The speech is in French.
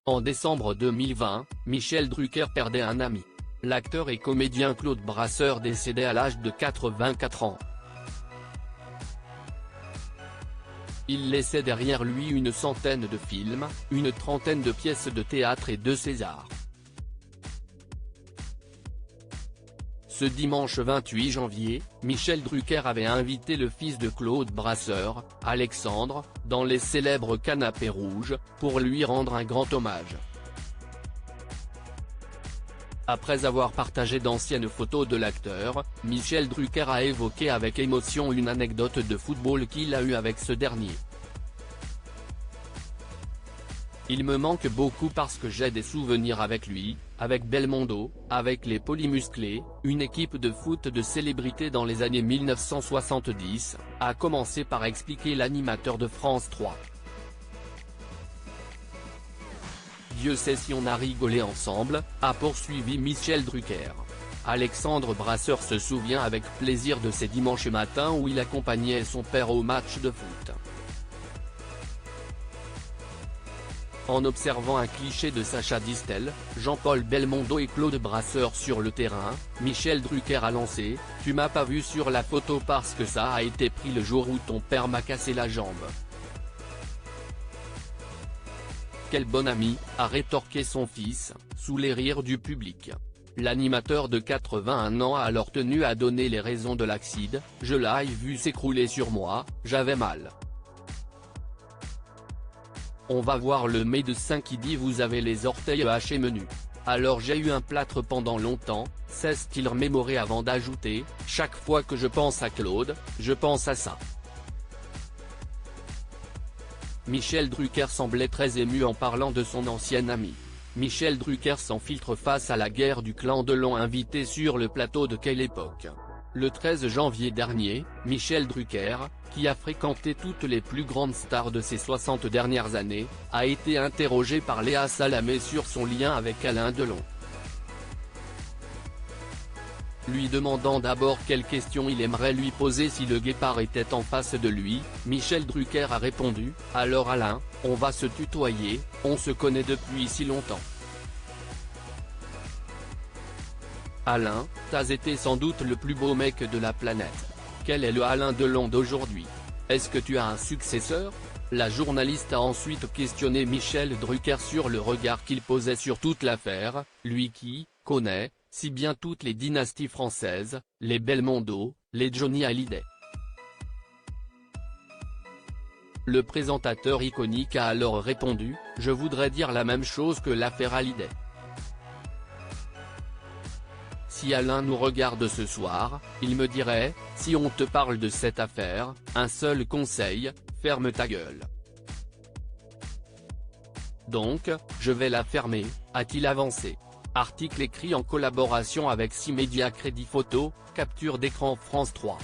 En décembre 2020, Michel Drucker perdait un ami. L'acteur et comédien Claude Brasseur décédait à l'âge de 84 ans. Il laissait derrière lui une centaine de films, une trentaine de pièces de théâtre et 2 Césars. Ce dimanche 28 janvier, Michel Drucker avait invité le fils de Claude Brasseur, Alexandre, dans les célèbres canapés rouges, pour lui rendre un grand hommage. Après avoir partagé d'anciennes photos de l'acteur, Michel Drucker a évoqué avec émotion une anecdote de football qu'il a eue avec ce dernier. Il me manque beaucoup parce que j'ai des souvenirs avec lui, avec Belmondo, avec les Polymusclés, une équipe de foot de célébrités dans les années 1970, a commencé par expliquer l'animateur de France 3. Dieu sait si on a rigolé ensemble, a poursuivi Michel Drucker. Alexandre Brasseur se souvient avec plaisir de ces dimanches matins où il accompagnait son père au match de foot. En observant un cliché de Sacha Distel, Jean-Paul Belmondo et Claude Brasseur sur le terrain, Michel Drucker a lancé « Tu m'as pas vu sur la photo parce que ça a été pris le jour où ton père m'a cassé la jambe. » Quel bon ami, a rétorqué son fils, sous les rires du public. L'animateur de 81 ans a alors tenu à donner les raisons de l'accident « Je l'ai vu s'écrouler sur moi, j'avais mal. » On va voir le médecin qui dit vous avez les orteils hachés menus. Alors j'ai eu un plâtre pendant longtemps, cesse-t-il remémorer avant d'ajouter, chaque fois que je pense à Claude, je pense à ça. Michel Drucker semblait très ému en parlant de son ancien ami. Michel Drucker sans filtre face à la guerre du clan Delon invité sur le plateau de Quelle époque. Le 13 janvier dernier, Michel Drucker, qui a fréquenté toutes les plus grandes stars de ces 60 dernières années, a été interrogé par Léa Salamé sur son lien avec Alain Delon. Lui demandant d'abord quelles questions il aimerait lui poser si le guépard était en face de lui, Michel Drucker a répondu « Alors Alain, on va se tutoyer, on se connaît depuis si longtemps. Alain, t'as été sans doute le plus beau mec de la planète. Quel est le Alain Delon d'aujourd'hui? Est-ce que tu as un successeur ?» La journaliste a ensuite questionné Michel Drucker sur le regard qu'il posait sur toute l'affaire, lui qui connaît si bien toutes les dynasties françaises, les Belmondo, les Johnny Hallyday. Le présentateur iconique a alors répondu « Je voudrais dire la même chose que l'affaire Hallyday. Si Alain nous regarde ce soir, il me dirait, si on te parle de cette affaire, un seul conseil, ferme ta gueule. Donc, je vais la fermer, a-t-il avancé. Article écrit en collaboration avec 6 médias Crédit Photo, capture d'écran France 3.